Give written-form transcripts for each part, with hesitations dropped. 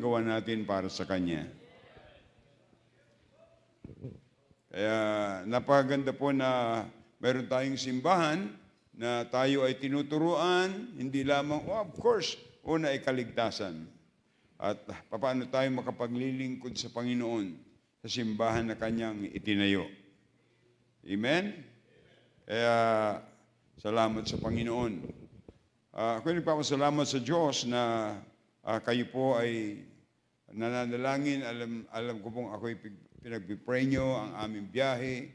magawa natin para sa Kanya. Kaya napakaganda po na meron tayong simbahan na tayo ay tinuturuan, hindi lamang, of course, una ay kaligtasan. At paano tayo makapaglilingkod sa Panginoon sa simbahan na Kanyang itinayo. Amen? Kaya salamat sa Panginoon. Ako nagpapasalamat sa Diyos na kayo po ay nananalangin. Alam ko pong ako'y pinagpipray nyo ang aming biyahe.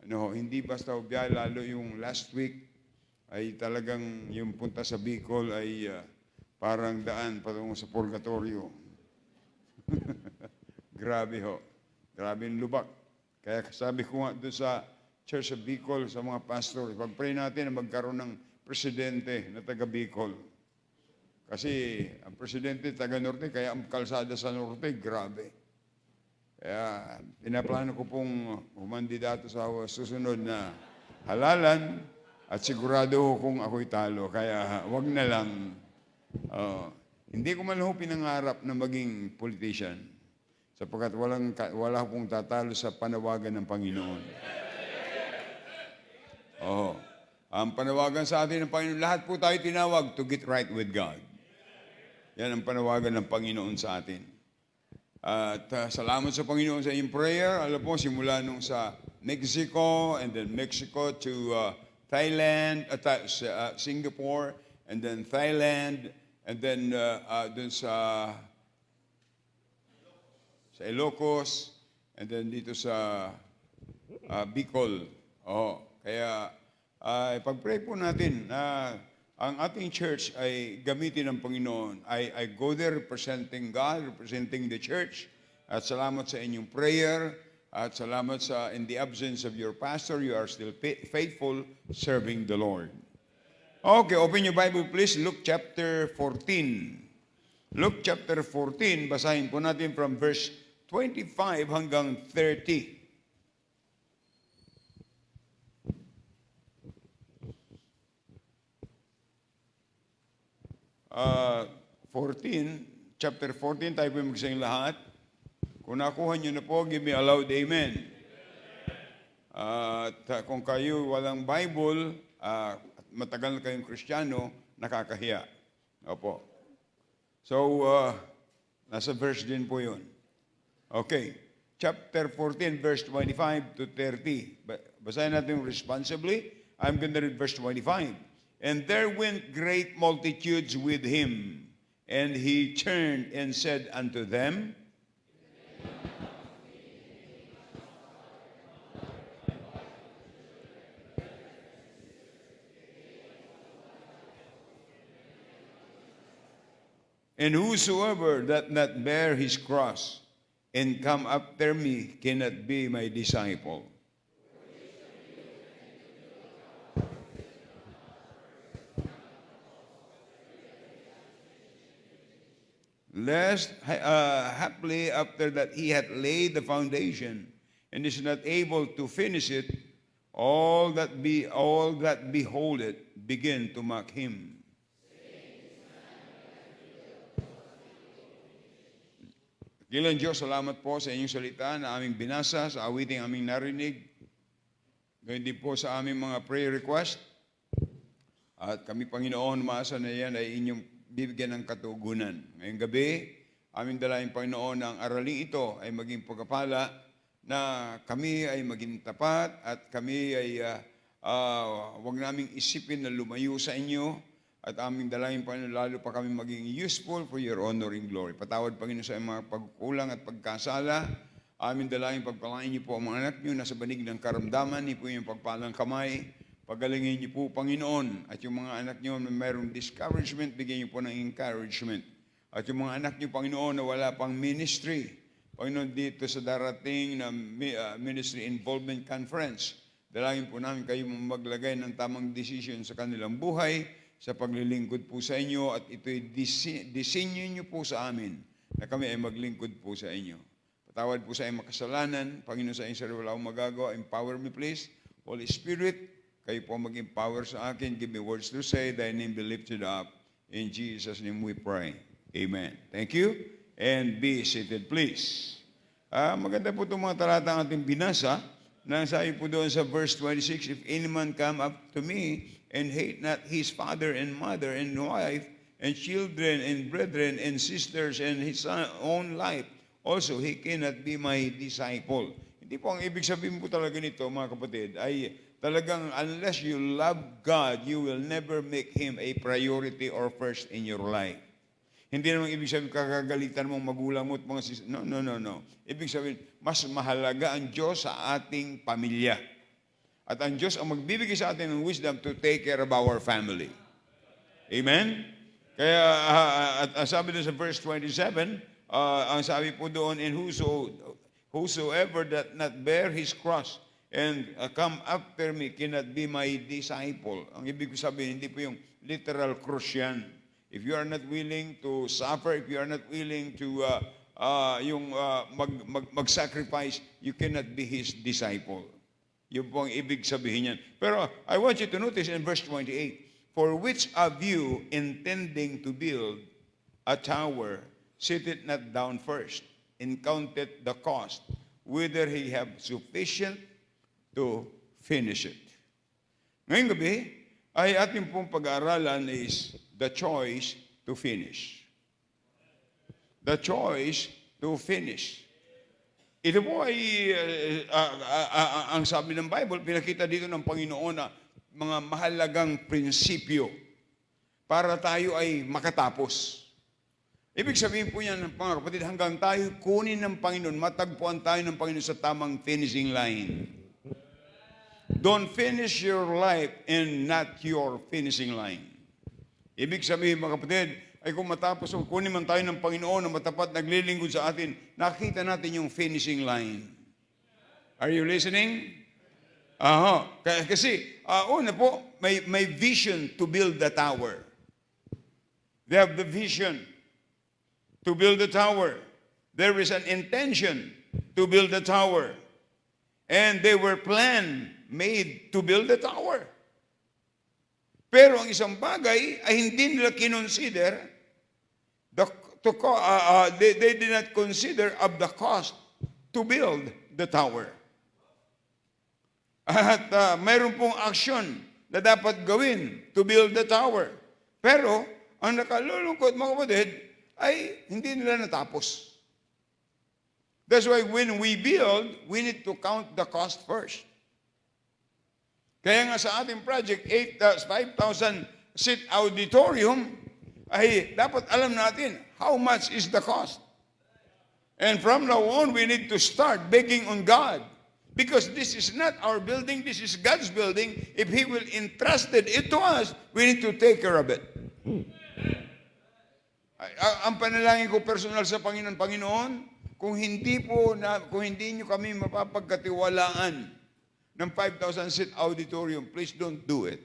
Hindi basta biyahe, lalo yung last week ay talagang yung punta sa Bicol ay parang daan patungo sa purgatorio. Grabe ho. Grabe yung lubak. Kaya sabi ko nga doon sa Church of Bicol, sa mga pastor, pag-pray natin na magkaroon ng presidente na taga Bicol. Kasi ang presidente taga Norte, kaya ang kalsada sa Norte, grabe. Kaya pinaplano ko pong humandidato sa susunod na halalan at sigurado kung ako'y talo. Kaya wag na lang. Hindi ko man ho pinangarap na maging politician sapagkat wala pong tatalo sa panawagan ng Panginoon. Ang panawagan sa atin ng Panginoon, lahat po tayo tinawag to get right with God. Yan ang panawagan ng Panginoon sa atin. At salamat sa Panginoon sa inyong prayer. Alam po, simula nung sa Mexico, and then Mexico to Thailand, Singapore, and then Thailand, and then dun sa Ilocos, and then dito sa Bicol. Kaya pag-pray po natin na ang ating church ay gamitin ng Panginoon. I go there representing God, representing the church. At salamat sa inyong prayer. At salamat sa in the absence of your pastor, you are still faithful serving the Lord. Okay, open your Bible please. Luke chapter 14. Luke chapter 14, basahin po natin from verse 25 hanggang 30. Chapter 14, tayo po magsing lahat. Kung nakuha nyo na po, give me a loud amen. At kung kayo walang Bible, matagal na kayong Kristiyano, nakakahiya. Opo. So, nasa verse din po yun. Okay. Chapter 14, verse 25 to 30. Basahin natin responsibly. I'm going to read verse 25. And there went great multitudes with him, and he turned and said unto them, and whosoever that not bear his cross and come after me cannot be my disciple. Lest haply after that he had laid the foundation and is not able to finish it, all that behold it begin to mock him. Dakilang Diyos, salamat po sa inyong salita na aming binasa, sa awiting aming narinig. Gayun din po sa aming mga prayer request. At kami, Panginoon, maasa na yan ay inyong bibigyan ng katugunan. Ngayong gabi, aming dalaing Panginoon na ang araling ito ay maging pagkapala na kami ay maging tapat at kami ay huwag naming isipin na lumayo sa inyo at aming dalangin, Panginoon, lalo pa kami maging useful for your honor and glory. Patawad, Panginoon, sa mga pagkukulang at pagkasala. Aming dalangin, pagpalain niyo po ang mga anak niyo nasa banig ng karamdaman, niyo po yung pagpalang kamay. Pagalingin niyo po, Panginoon, at yung mga anak niyo na mayroong discouragement, bigyan niyo po ng encouragement. At yung mga anak niyo, Panginoon, na wala pang ministry, Panginoon, dito sa darating na Ministry Involvement Conference, dalangin po namin kayo maglagay ng tamang decision sa kanilang buhay, sa paglilingkod po sa inyo, at ito'y disenyo niyo po sa amin, na kami ay maglingkod po sa inyo. Patawad po sa iyong makasalanan, Panginoon, sa iyong sarili, wala akong magagawa. Empower me, please. Holy Spirit, kayo po mag-empower sa akin. Give me words to say. Thy name be lifted up. In Jesus' name we pray. Amen. Thank you. and be seated, please. Maganda po itong mga talata ang ating binasa. Nasabi po doon sa verse 26, if any man come up to me and hate not his father and mother and wife and children and brethren and sisters and his own life, also he cannot be my disciple. Hindi po ang ibig sabihin po talaga nito, mga kapatid, ay talagang unless you love God, you will never make Him a priority or first in your life. Hindi naman ibig sabihin kakagalitan mong magulang mo at mga no. Ibig sabihin, mas mahalaga ang Diyos sa ating pamilya. At ang Diyos ang magbibigay sa atin ng wisdom to take care of our family. Amen? Kaya, at sabi doon sa verse 27, ang sabi po doon, and whosoever that not bear his cross and come after me cannot be my disciple. Ang ibig sabihin, hindi po yung literal cross yan. If you are not willing to suffer, if you are not willing to mag-sacrifice, you cannot be His disciple. Yun po ang ibig sabihin yan. Pero I want you to notice in verse 28, for which of you intending to build a tower, sit it not down first, and counted the cost, whether he have sufficient to finish it. Ngayong gabi, ay ating pong pag-aaralan is the choice to finish. The choice to finish. Ito po ay, ang sabi ng Bible, pinakita dito ng Panginoon na mga mahalagang prinsipyo para tayo ay makatapos. Ibig sabihin po yan, mga kapatid, hanggang tayo kunin ng Panginoon, matagpuan tayo ng Panginoon sa tamang finishing line. Don't finish your life and not your finishing line. Ibig sabihin, mga kapatid, ay kung matapos o kunin man tayo ng Panginoon na matapat naglilingkod sa atin, nakita natin yung finishing line. Are you listening? Kasi, una po, may vision to build the tower. They have the vision to build the tower. There is an intention to build the tower. And they were made to build the tower. Pero ang isang bagay ay hindi nila kinonsider, they did not consider of the cost to build the tower. At mayroon pong action na dapat gawin to build the tower. Pero ang nakalulungkot, mga kapatid, ay hindi nila natapos. That's why when we build, we need to count the cost first. Kaya nga sa ating project, 5,000 seat auditorium, ay dapat alam natin how much is the cost. And from now on, we need to start begging on God. Because this is not our building, this is God's building. If He will entrusted it to us, we need to take care of it. Ang panalangin ko personal sa Panginoon, kung hindi niyo kami mapapagkatiwalaan ng 5,000 seat auditorium, please don't do it.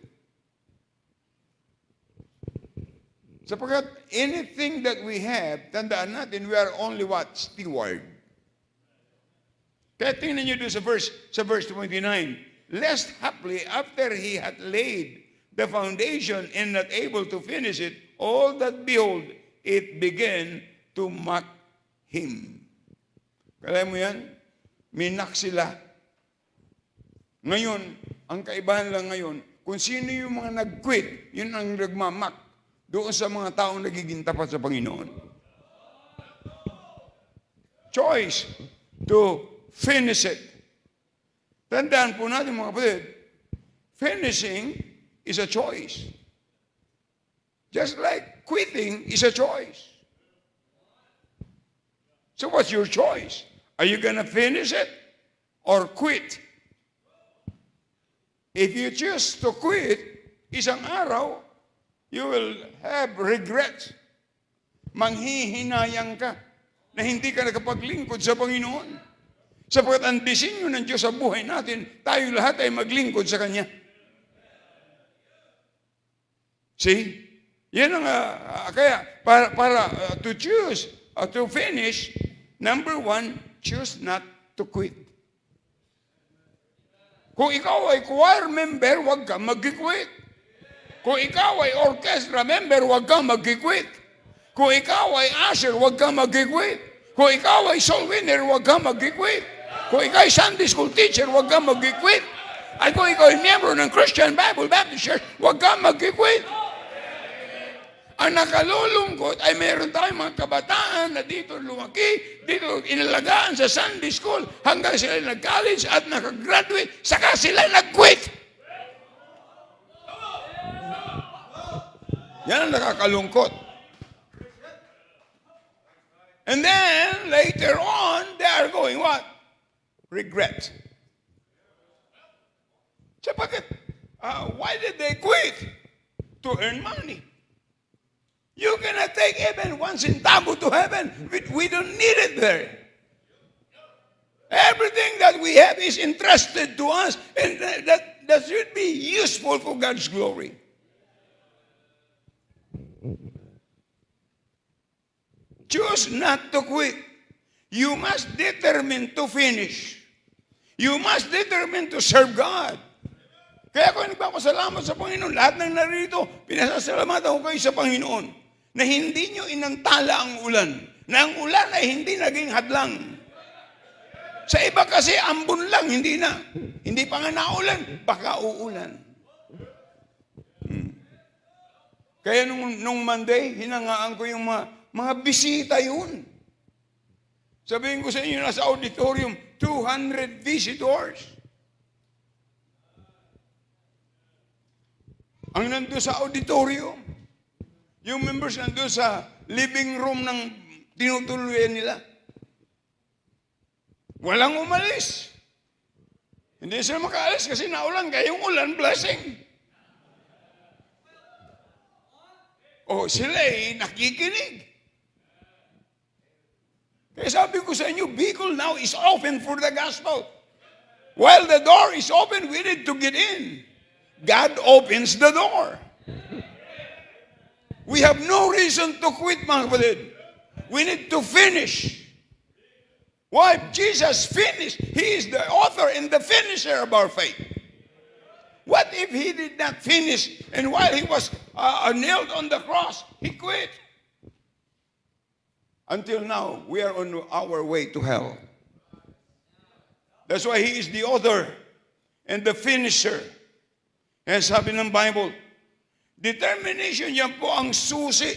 Sapagkat anything that we have, tandaan natin, we are only what? Steward. Kaya tingnan niyo doon sa verse 29, lest haply after he had laid the foundation and not able to finish it, all that behold, it began to mock him. Kaya mo yan? Minak sila. Ngayon, ang kaibahan lang ngayon, kung sino yung mga nag-quit, yun ang nagmamak doon sa mga taong nagiging tapat sa Panginoon. Choice to finish it. Tandaan po natin, mga kapatid, finishing is a choice. Just like quitting is a choice. So what's your choice? Are you gonna finish it or quit? If you choose to quit, isang araw, you will have regrets. Manghihinayang ka na hindi ka nakapaglingkod sa Panginoon. Sapagkat ang disenyo ng Diyos sa buhay natin, tayo lahat ay maglingkod sa Kanya. See? Yan ang, kaya, para to choose, to finish, number one, choose not to quit. Kung ikaw ay choir member, huwag kang mag-quit. Kung ikaw ay orchestra member, huwag kang mag-quit. Kung ikaw ay usher, huwag kang mag-quit. Kung ikaw ay soul winner, huwag kang mag-quit. Kung ikaw ay Sunday school teacher, huwag kang mag-quit. At kung ikaw ay miyembro ng Christian Bible Baptist Church, huwag kang mag-quit. Ang nakalulungkot ay meron tayong mga kabataan na dito lumaki, dito inalagaan sa Sunday school hanggang sila nag-college at nakagraduate, saka sila nag-quit. Yan ang nakakalungkot. And then, later on, they are going what? Regret. Sapagkat, why did they quit? To earn money. You cannot take even one centavo to heaven. We don't need it there. Everything that we have is entrusted to us, and that should be useful for God's glory. Choose not to quit. You must determine to finish. You must determine to serve God. Kaya ako nagpapasalamat sa Panginoon. Lahat ng narito, pinasasalamatan ko kayo sa Panginoon na hindi nyo inantala ang ulan. Na ang ulan ay hindi naging hadlang. Sa iba kasi, ambon lang, hindi na. Hindi pa nga naulan, baka uulan. Kaya nung Monday, hinangaan ko yung mga bisita yun. Sabihin ko sa inyo, nasa auditorium, 200 visitors. Ang nandun sa auditorium, yung members nandun sa living room ng tinutuluyan nila. Walang umalis. Hindi sila makaalis kasi naulan, kaya yung ulan, blessing. O sila nakikinig. Kaya sabi ko sa inyo, Bicol now is open for the gospel. While the door is open, we need to get in. God opens the door. We have no reason to quit, mga kapatid. We need to finish. Why? Jesus finished. He is the author and the finisher of our faith. What if he did not finish, and while he was nailed on the cross, he quit? Until now, we are on our way to hell. That's why he is the author and the finisher. And sabi ng Bible, determination, yan po ang susi.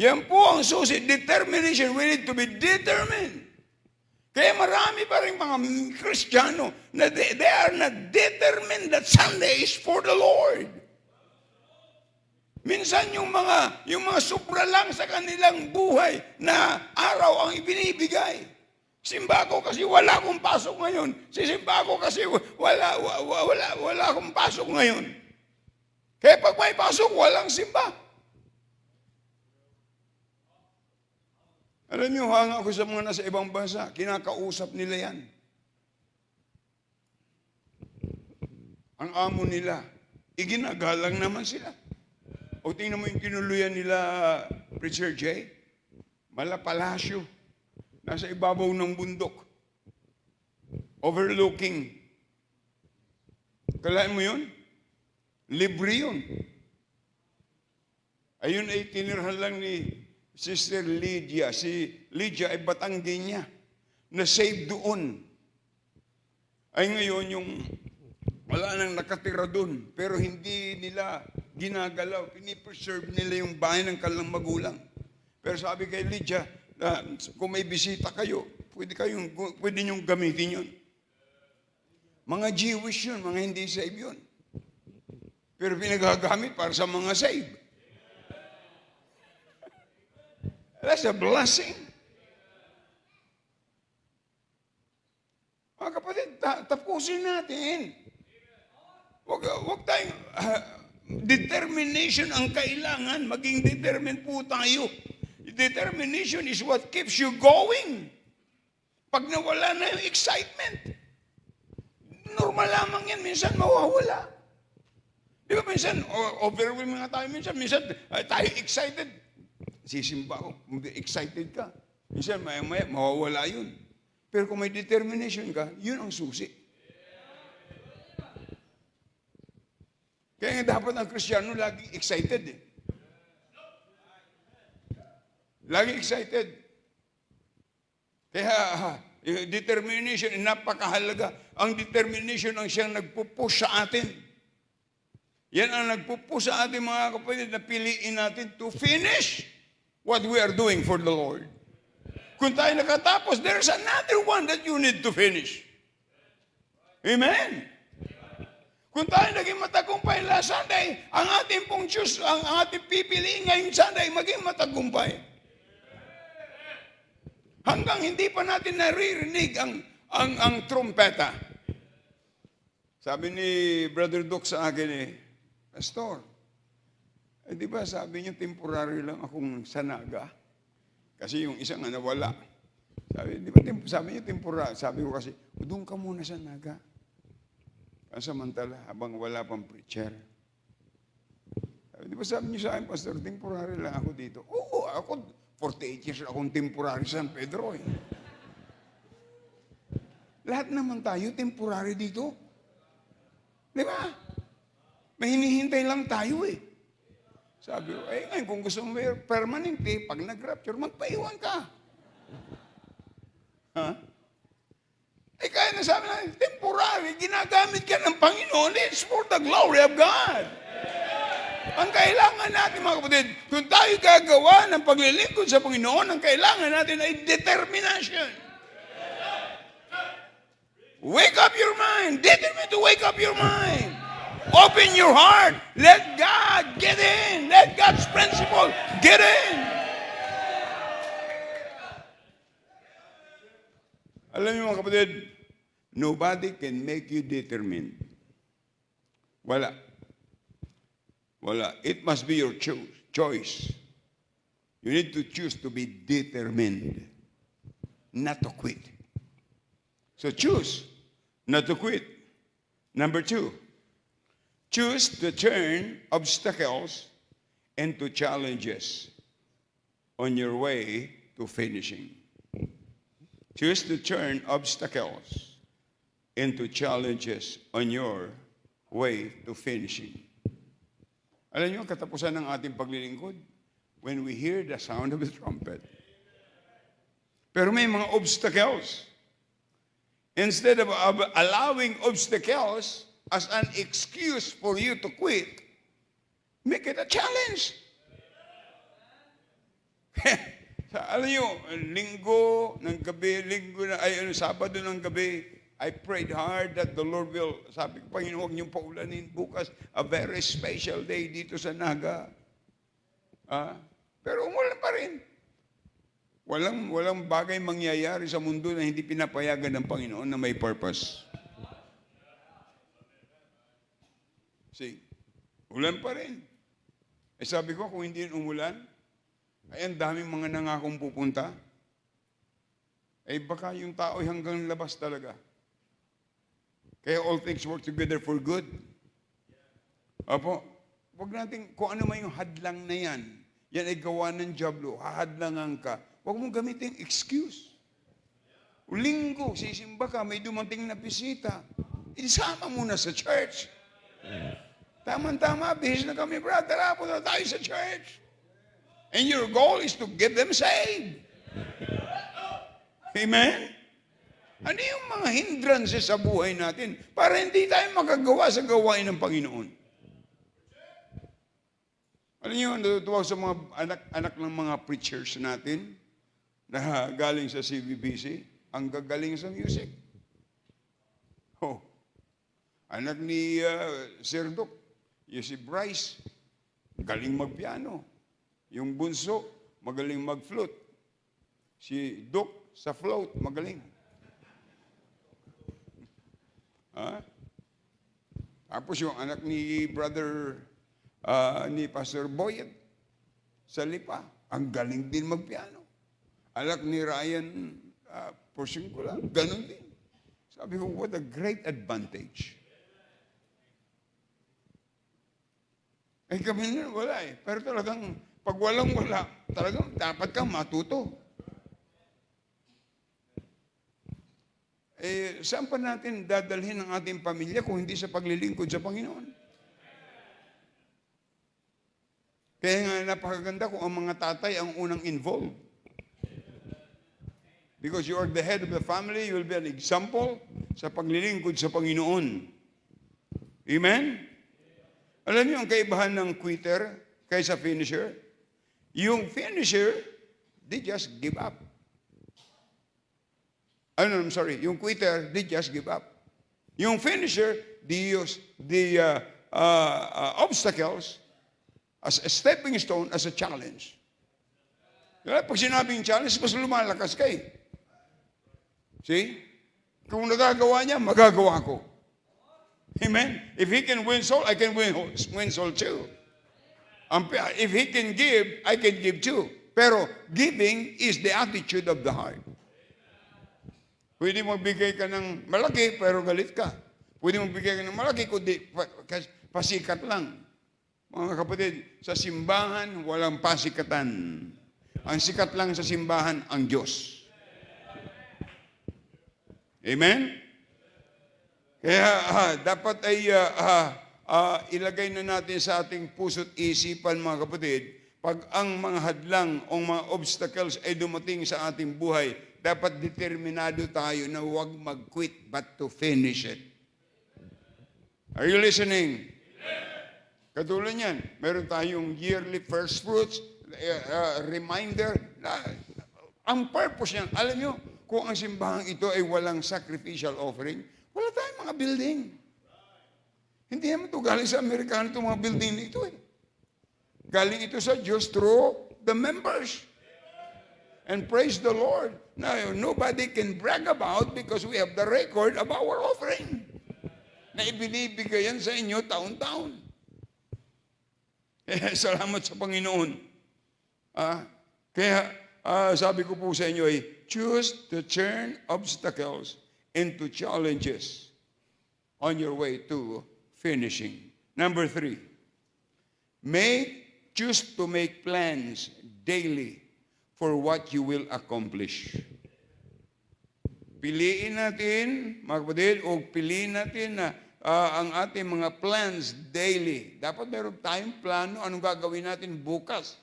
Yan po ang susi. Determination, we need to be determined. Kaya marami pa rin mga Kristiyano na they are not determined that Sunday is for the Lord. Minsan yung mga supra lang sa kanilang buhay na araw ang ibinibigay. Simba ko kasi wala akong pasok ngayon. Sisimba ko kasi wala akong pasok ngayon. Kaya pag may pasok, walang simba. Alam niyo, hanga ako sa mga nasa ibang bansa, kinakausap nila yan. Ang amo nila, iginagalang naman sila. O tingnan mo yung kinuluyan nila, Preacher Jay, Malapalasyo, nasa ibabaw ng bundok, overlooking. Kalain mo yun? Libre yun. Ayun ay tinirhan lang ni Sister Lydia. Si Lydia ay Batanggenya na save doon. Ay ngayon yung wala nang nakatira doon, pero hindi nila ginagalaw. Pinipreserve nila yung bahay ng kanilang magulang. Pero sabi kay Lydia, kung may bisita kayo, pwede niyong gamitin yun. Mga Jewish yun, mga hindi save yun. Pero pinagagamit para sa mga save. That's a blessing. Mga kapatid, tapusin natin. Huwag tayong determination ang kailangan. Maging determined po tayo. Determination is what keeps you going. Pag nawala na yung excitement, normal lamang yan. Minsan mawawala. Di ba minsan, overwhelming nga tayo minsan tayo excited. Sisimba ko, excited ka. Minsan maya-maya, mawawala yun. Pero kung may determination ka, yun ang susi. Kaya nga dapat ang Kristiyano lagi excited eh. Lagi excited. Kaya, determination, napakahalaga. Ang determination ang siyang nagpupush sa atin. Yan ang nagpupush sa atin, mga kapatid, na piliin natin to finish what we are doing for the Lord. Kung tayo nakatapos, there's another one that you need to finish. Amen? Kung tayo naging matagumpay last Sunday, ang ating pong Diyos, ang ating pipiliin ngayong Sunday, maging matagumpay. Hanggang hindi pa natin naririnig ang trumpeta. Sabi ni Brother Doc sa akin Pastor, di ba sabi niyo temporary lang akong sanaga? Kasi yung isang nawala. Sabi niyo temporary. Sabi ko kasi, doon ka muna sa naga. Samantala, habang wala pang preacher. Di ba sabi niyo sa akin, Pastor, temporary lang ako dito. Oo, ako, 48 years akong temporary sa San Pedro. Lahat naman tayo temporary dito. Di ba? May hinihintay lang tayo Sabi ko, ngayon kung gusto mo permanente, pag nag-rapture, magpaiwan ka. Ha? Kaya nasabi na, temporary, ginagamit ka ng Panginoon, it's for the glory of God. Ang kailangan natin, mga kapatid, kung tayo gagawa ng paglilingkod sa Panginoon, ang kailangan natin ay determination. Wake up your mind. Determine to wake up your mind. Open your heart. Let God get in. Let God's principle get in. Alam niyo, mga kapatid, nobody can make you determined. Wala. Wala. It must be your choice. You need to choose to be determined, not to quit. So choose not to quit. Number 2, choose to turn obstacles into challenges on your way to finishing. Choose to turn obstacles into challenges on your way to finishing. Alam niyo, katapusan ng ating paglilingkod, when we hear the sound of the trumpet. Pero may mga obstacles. Instead of allowing obstacles as an excuse for you to quit, make it a challenge. Alam niyo, Sabado ng gabi, I prayed hard that the Lord will, sabi ko, Panginoon, huwag niyong paulanin bukas, a very special day dito sa Naga. Pero umulan pa rin. Walang bagay mangyayari sa mundo na hindi pinapayagan ng Panginoon na may purpose. See, ulan pa rin. Sabi ko, kung hindi umulan, ay ang daming mga nangakong pupunta. Baka yung tao hanggang labas talaga. Kaya all things work together for good. Opo, wag natin, kung ano man yung hadlang na yan ay gawa ng diablo, hahadlangan ka. Huwag mong gamitin excuse. Linggo, sisimba ka, may dumating na bisita. Isama muna sa church. Tama-tama, bihis na kami, brother. Punta tayo sa church. And your goal is to get them saved. Amen? Ano yung mga hindrances sa buhay natin para hindi tayo makagawa sa gawain ng Panginoon? Alam niyo, natutuwa sa mga anak ng mga preachers natin na galing sa CBBC, ang gagaling sa music. Anak ni Sir Doc, yung si Bryce, galing magpiano. Yung bunso, magaling mag-flute. Si Doc, sa float, magaling. Tapos yung anak ni ni Pastor Boyet, sa Lipa, ang galing din magpiano. Anak ni Ryan Porciuncula, ganun din. Sabi ko, what a great advantage. Kami na wala Pero talagang, pag walang-wala, talagang dapat kang matuto. Saan pa natin dadalhin ang ating pamilya kung hindi sa paglilingkod sa Panginoon? Kaya nga napakaganda kung ang mga tatay ang unang involved. Because you are the head of the family, you will be an example sa paglilingkod sa Panginoon. Amen? Alam niyo ang kaibahan ng quitter kaysa finisher? Yung finisher, they just give up. I'm sorry. Yung quitter, they just give up. Yung finisher, they use the obstacles as a stepping stone, as a challenge. Diba? Pag sinabing challenge, mas lumalakas ka eh. See? Kung nagagawa niya, magagawa ko. Amen? If he can win soul, I can win soul too. If he can give, I can give too. Pero giving is the attitude of the heart. Pwede magbigay ka ng malaki, pero galit ka. Pwede magbigay ka ng malaki, kundi pasikat lang. Mga kapatid, sa simbahan, walang pasikatan. Ang sikat lang sa simbahan, ang Diyos. Amen? Kaya dapat ay ilagay na natin sa ating puso't isipan, mga kapatid, pag ang mga hadlang o mga obstacles ay dumating sa ating buhay, dapat determinado tayo na huwag mag-quit but to finish it. Are you listening? Katulad niyan, meron tayong yearly first fruits, reminder, ang purpose niyan, alam nyo, kung ang simbahan ito ay walang sacrificial offering, wala tayong mga building. Hindi naman ito galing sa Amerikano itong mga building na ito eh. Galing ito sa Diyos through the members. And praise the Lord. Now, nobody can brag about because we have the record of our offering. Na ibinibigay yan sa inyo taon-taon. Salamat sa Panginoon. Kaya sabi ko po sa inyo ay, choose to turn obstacles into challenges on your way to finishing. Number 3, choose to make plans daily for what you will accomplish. Piliin natin, mga kapatid, o piliin natin na ang ating mga plans daily. Dapat meron tayong plano anong gagawin natin bukas.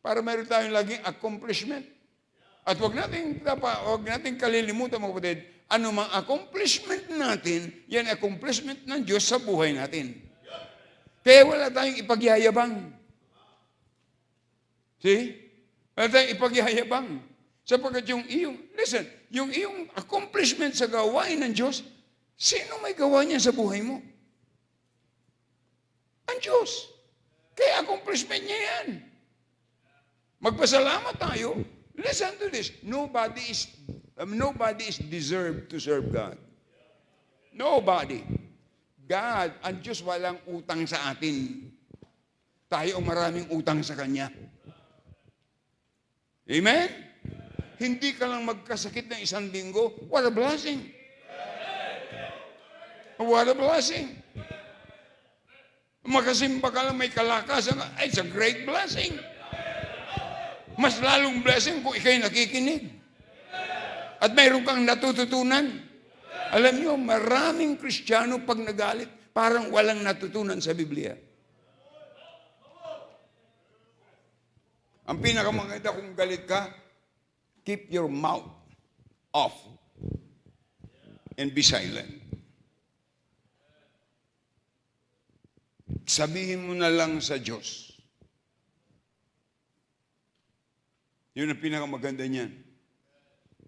Para meron tayong laging accomplishment. At wag natin kalilimutan, mga kapatid, anumang accomplishment natin, yan accomplishment ng Diyos sa buhay natin. Kaya wala tayong ipagyayabang. See? Wala tayong ipagyayabang. Sapagkat yung iyong accomplishment sa gawain ng Diyos, sino may gawa niya sa buhay mo? Ang Diyos. Kaya accomplishment niya yan. Magpasalamat tayo. Listen to this. Nobody is deserved to serve God. Nobody. God, ang Diyos walang utang sa atin. Tayo ang maraming utang sa Kanya. Amen? Hindi ka lang magkasakit ng 1 linggo, what a blessing. What a blessing. Makasimba ka lang, may kalakasan, it's a great blessing. Mas lalong blessing kung ikaw'y nakikinig. At mayroon kang natututunan. Alam niyo, maraming Kristiyano pag nagalit, parang walang natutunan sa Biblia. Ang pinakamaganda kung galit ka, keep your mouth off and be silent. Sabihin mo na lang sa Diyos. Yun ang pinakamaganda niyan.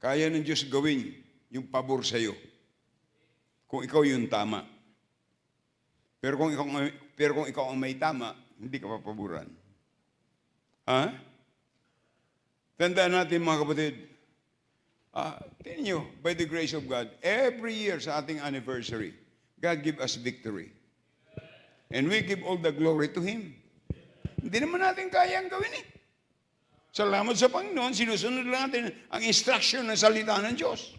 Kaya ng Diyos gawin yung pabor sa iyo. Kung ikaw yung tama. Pero kung ikaw ang may tama, hindi ka papaboran. Tandaan natin, mga kapatid, tingnan nyo, by the grace of God, every year sa ating anniversary, God give us victory. And we give all the glory to Him. Hindi naman natin kayang gawin eh. Salamat sa Panginoon, sinusunod lang natin ang instruction ng salita ng Diyos.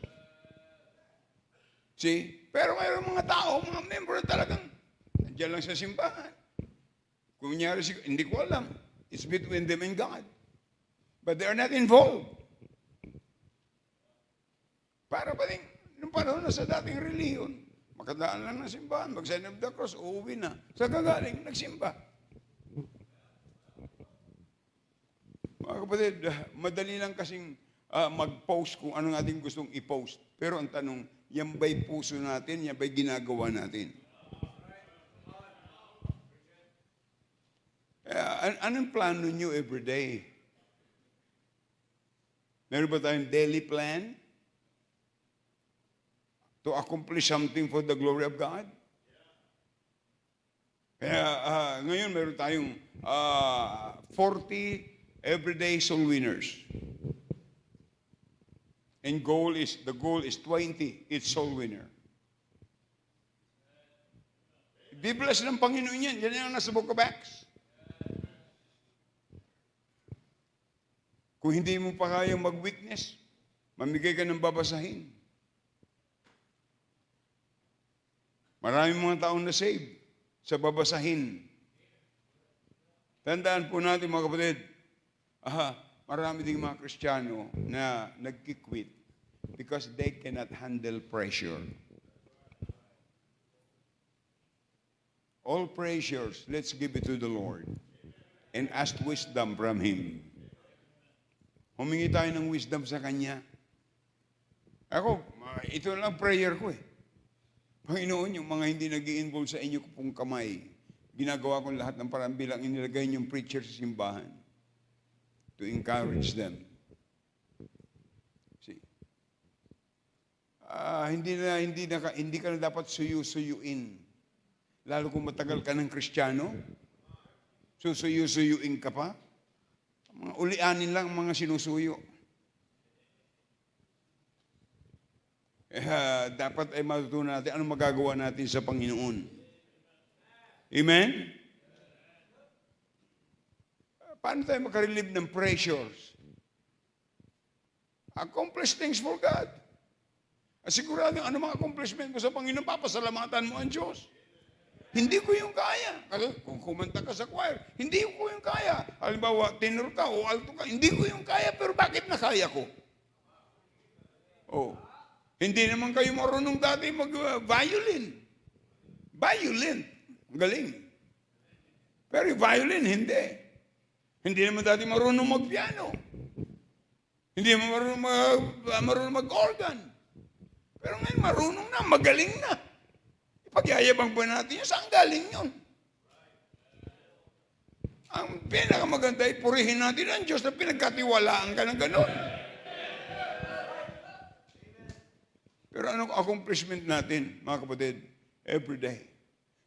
See? Pero mayroong mga tao, mga member talagang, nandiyan lang sa simbahan. Kung nangyari, hindi ko alam. It's between them and God. But they are not involved. Para pa rin, nung panahon na sa dating reliyon, makadaan lang ng simbahan, mag-sign of the cross, uuwi na. Sa kagaling, nagsimba. Mga kapatid, madali lang kasing mag-post kung ano natin gustong i-post. Pero ang tanong, yan ba'y puso natin? Yan ba'y ginagawa natin? Anong plano nyo everyday? Meron ba tayong daily plan to accomplish something for the glory of God? Kaya ngayon meron tayong 40 everyday soul winners. And the goal is 20 each soul winner. Be-bless ng Panginoon yan. Yan yung nasa book of Acts. Kung hindi mo pa kayang mag-witness, mamigay ka ng babasahin. Maraming mga taong na-save sa babasahin. Tandaan po natin mga kapatid, marami ding mga Kristiyano na nagkikwit because they cannot handle pressure. All pressures, let's give it to the Lord and ask wisdom from Him. Humingi tayo ng wisdom sa Kanya. Ako, ito lang prayer ko eh. Panginoon, yung mga hindi nag-i-involve sa inyo pong kamay, ginagawa ko lahat ng parang bilang inilagay niyong preacher sa simbahan to encourage them. See? Hindi ka na dapat suyu-suyuin. Lalo kung matagal ka ng Kristiyano, susuyu-suyuin ka pa. Mga ulianin lang ang mga sinusuyo. Dapat ay matutunan natin anong magagawa natin sa Panginoon. Amen? Paano tayo makarelieve ng pressures? Accomplish things for God. Sigurado ano mga accomplishment mo sa Panginoon, papasalamatan mo ang Diyos. Hindi ko yung kaya. Kasi kung kumanta ka sa choir, hindi ko yung kaya. Halimbawa, tenor ka o alto ka, hindi ko yung kaya, pero bakit nakaya ko? Oh. Hindi naman kayo marunong dati mag-violin. Violin. Galing. Pero yung violin, hindi. Hindi naman dati marunong mag-piano. Hindi naman marunong mag-organ. Pero ngayon marunong na, magaling na. Pagyayabang ba natin yun? Saan galing yun? Ang pinakamaganda ay purihin natin ang Diyos na pinagkatiwalaan ka ng gano'n. Pero anong accomplishment natin, mga kapatid? Every day.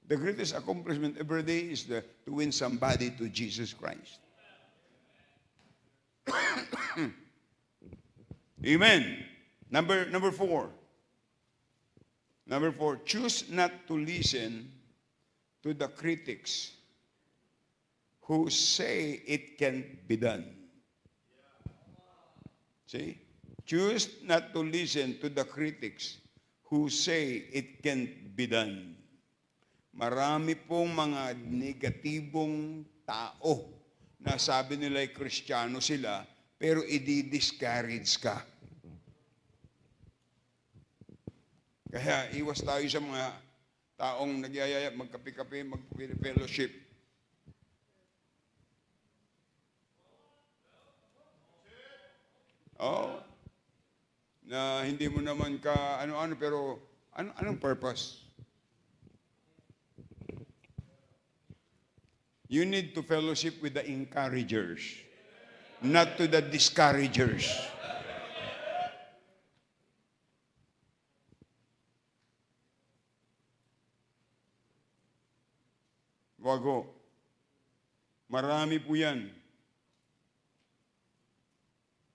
The greatest accomplishment every day is to win somebody to Jesus Christ. Amen. Number 4. Number 4, choose not to listen to the critics who say it can't be done. See? Choose not to listen to the critics who say it can't be done. Marami pong mga negatibong tao na sabi nila ay Kristiyano sila, pero i-discourage ka. Kaya iwas tayo sa mga taong nagyayaya, magkape-kape, mag-fellowship. Oh, na hindi mo naman ka ano-ano, pero anong purpose? You need to fellowship with the encouragers, not to the discouragers. Wago. Marami po yan.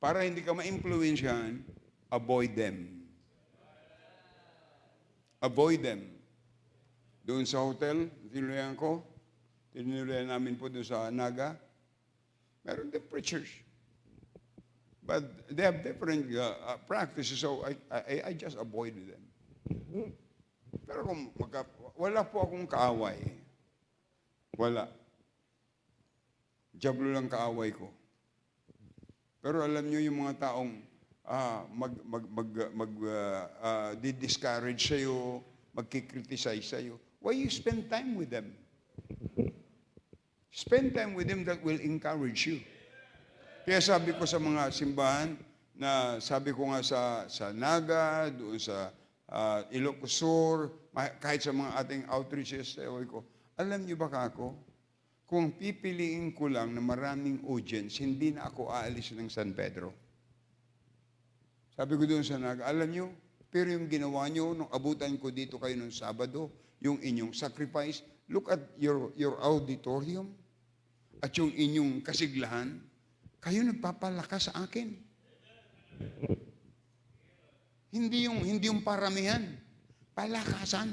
Para hindi ka ma-influensyahan, avoid them. Avoid them. Doon sa hotel, tinuluyan namin po doon sa Naga, meron din preachers. But they have different practices, so I just avoided them. Pero kung wala po akong kaaway, wala. Diablo lang kaaway ko. Pero alam nyo yung mga taong di-discourage sa'yo, magkikriticize sa'yo. Why you spend time with them? Spend time with them that will encourage you. Kaya sabi ko sa mga simbahan, na sabi ko nga sa Naga, doon sa Ilocos Sur, kahit sa mga ating outreaches, sabi ko, alam niyo ba kako, kung pipiliin ko lang na maraming audience, hindi na ako aalis ng San Pedro. Sabi ko doon sa Naga, alam niyo, pero yung ginawa niyo, nung abutan ko dito kayo nung Sabado, yung inyong sacrifice, look at your auditorium at yung inyong kasiglahan, kayo nagpapalakas sa akin. Hindi yung paramihan, palakasan.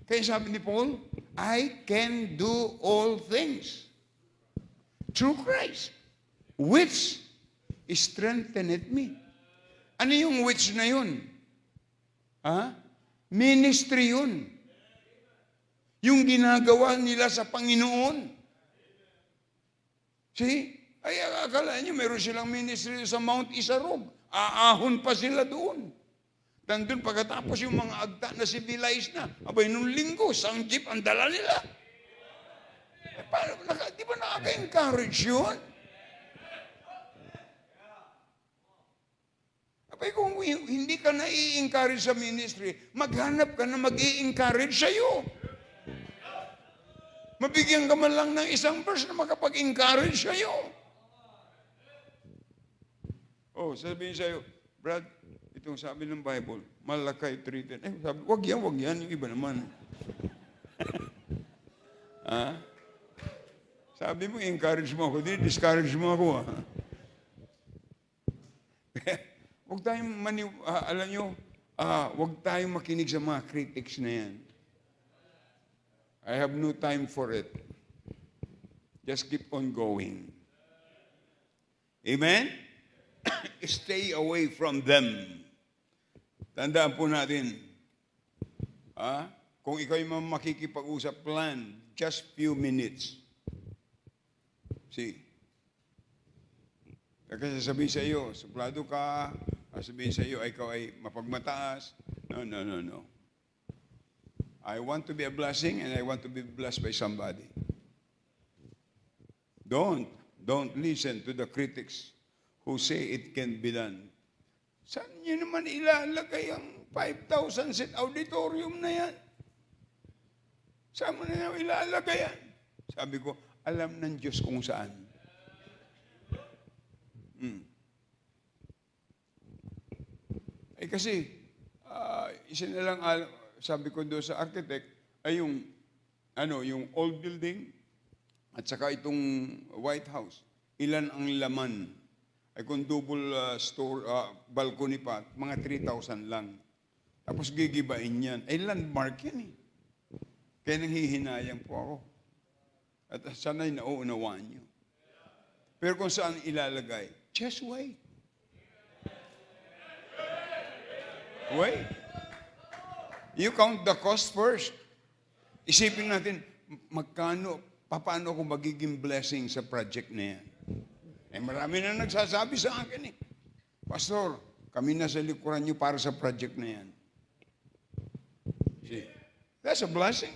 Kaya sabi ni Paul, I can do all things through Christ, which strengtheneth me. Ano yung which na yun? Ministry yun. Yung ginagawa nila sa Panginoon. See? Ay, akala nyo, meron silang ministry sa Mount Isarog. Aahon pa sila doon. Nandun pagkatapos yung mga agta na civilized na. Abay, nung linggo, sang jeep ang dala nila. Di ba nakaka-encourage yun? Abay, kung hindi ka na-i-encourage sa ministry, maghanap ka na mag-i-encourage sa'yo. Mabigyan ka man lang ng isang verse na makapag-encourage sa'yo. Oh, sabihin sa'yo, Brad, itong sabi ng Bible, Malakay 3:10. Sabi, wag yan, yung iba naman. Sabi mo, encourage mo ako, discourage mo ako. Huwag tayong alam nyo, huwag tayong makinig sa mga critics na yan. I have no time for it. Just keep on going. Amen? Stay away from them. Tandaan po natin, kung ikaw yung makikipag-usap, plan, just few minutes. See? Kasi sabihin sa iyo, suplado ka, sabihin sa iyo, ikaw ay mapagmataas. No. I want to be a blessing and I want to be blessed by somebody. Don't listen to the critics who say it can be done. Saan nyo naman ilalagay ang 5,000 seat auditorium na yan? Saan mo na ilalagay yan? Sabi ko, alam ng Diyos kung saan. Kasi, isa na lang, sabi ko doon sa architect, ay yung old building, at saka itong White House, ilan ang laman? Ay kung double balcony pa, mga 3,000 lang. Tapos gigibain yan. Ay landmark yan eh. Kaya nanghihinayang po ako. At sana'y nauunawaan nyo. Pero kung saan ilalagay, just wait. Wait. You count the cost first. Isipin natin, paano ako magiging blessing sa project na yan? Marami na nagsasabi sa akin eh. Pastor, kami na sa likuran nyo para sa project na yan. See, that's a blessing.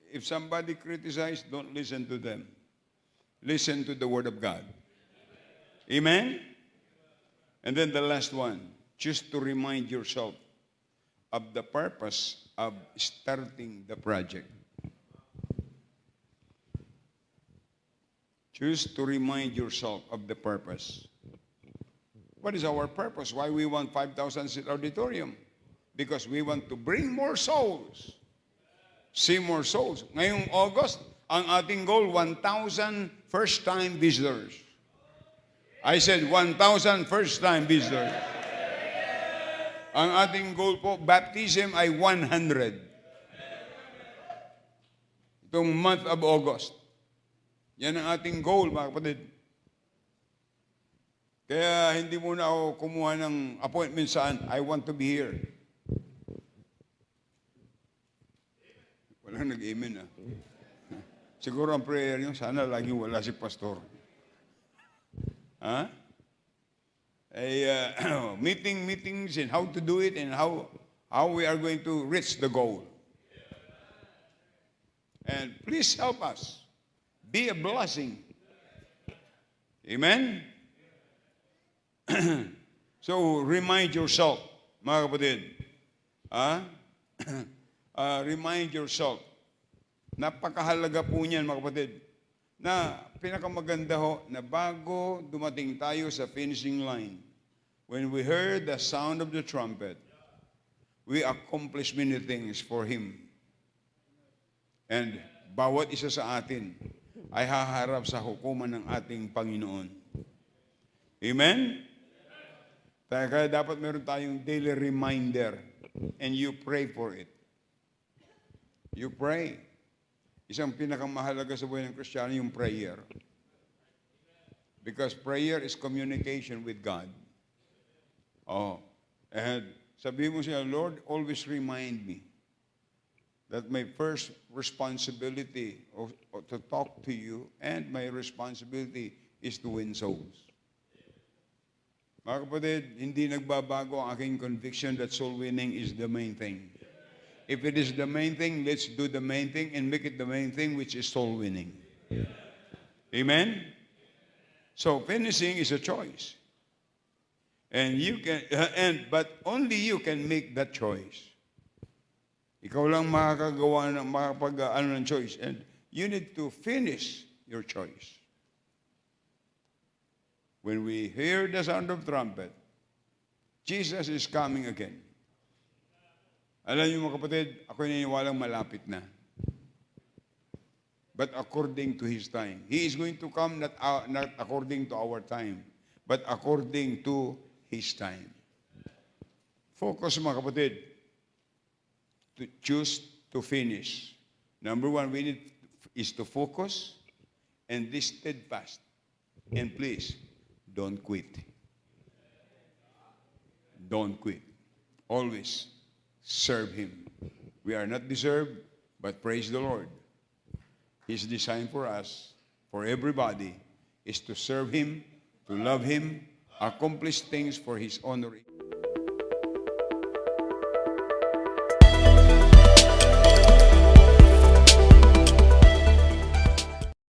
If somebody criticizes, don't listen to them. Listen to the Word of God. Amen? And then the last one, choose to remind yourself of the purpose of starting the project. Choose to remind yourself of the purpose. What is our purpose? Why we want 5,000 seat auditorium? Because we want to bring more souls. See more souls. Ngayong August, ang ating goal, 1,000 first-time visitors. I said 1,000 first-time visitors. Ang ating goal po, baptism ay 100. Itong month of August. Yan ang ating goal, mga kapatid. Kaya hindi muna ako kumuha ng appointment saan. I want to be here. Walang nag-amen Siguro ang prayer nyo, sana laging wala si pastor. Meetings and how to do it and how we are going to reach the goal. And please help us. Be a blessing. Amen? So, remind yourself, mga kapatid. Remind yourself. Napakahalaga po niyan, mga kapatid. Na pinakamaganda ho, na bago dumating tayo sa finishing line, when we heard the sound of the trumpet, we accomplished many things for Him. And bawat isa sa atin ay haharap sa hukuman ng ating Panginoon. Amen? Kaya dapat meron tayong daily reminder and you pray for it. You pray. Isang pinakamahalaga sa buhay ng Kristiyano yung prayer. Because prayer is communication with God. Oh, and sabihin mo siya, Lord, always remind me that my first responsibility to talk to you and my responsibility is to win souls. Mga kapatid, hindi nagbabago ang aking conviction that soul winning is the main thing. If it is the main thing, let's do the main thing and make it the main thing, which is soul winning. Amen? So finishing is a choice. And you can, but only you can make that choice. Ikaw lang makakagawa ng ng choice. And you need to finish your choice. When we hear the sound of trumpet, Jesus is coming again. Alam niyo mga kapatid, ako'y naniniwalang malapit na. But according to His time. He is going to come not according to our time, but according to His time. Focus mga kapatid. To choose to finish. Number one, we need is to focus and be steadfast. And please, don't quit. Don't quit. Always serve Him. We are not deserved, but praise the Lord. His design for us, for everybody, is to serve Him, to love Him, accomplish things for His honor.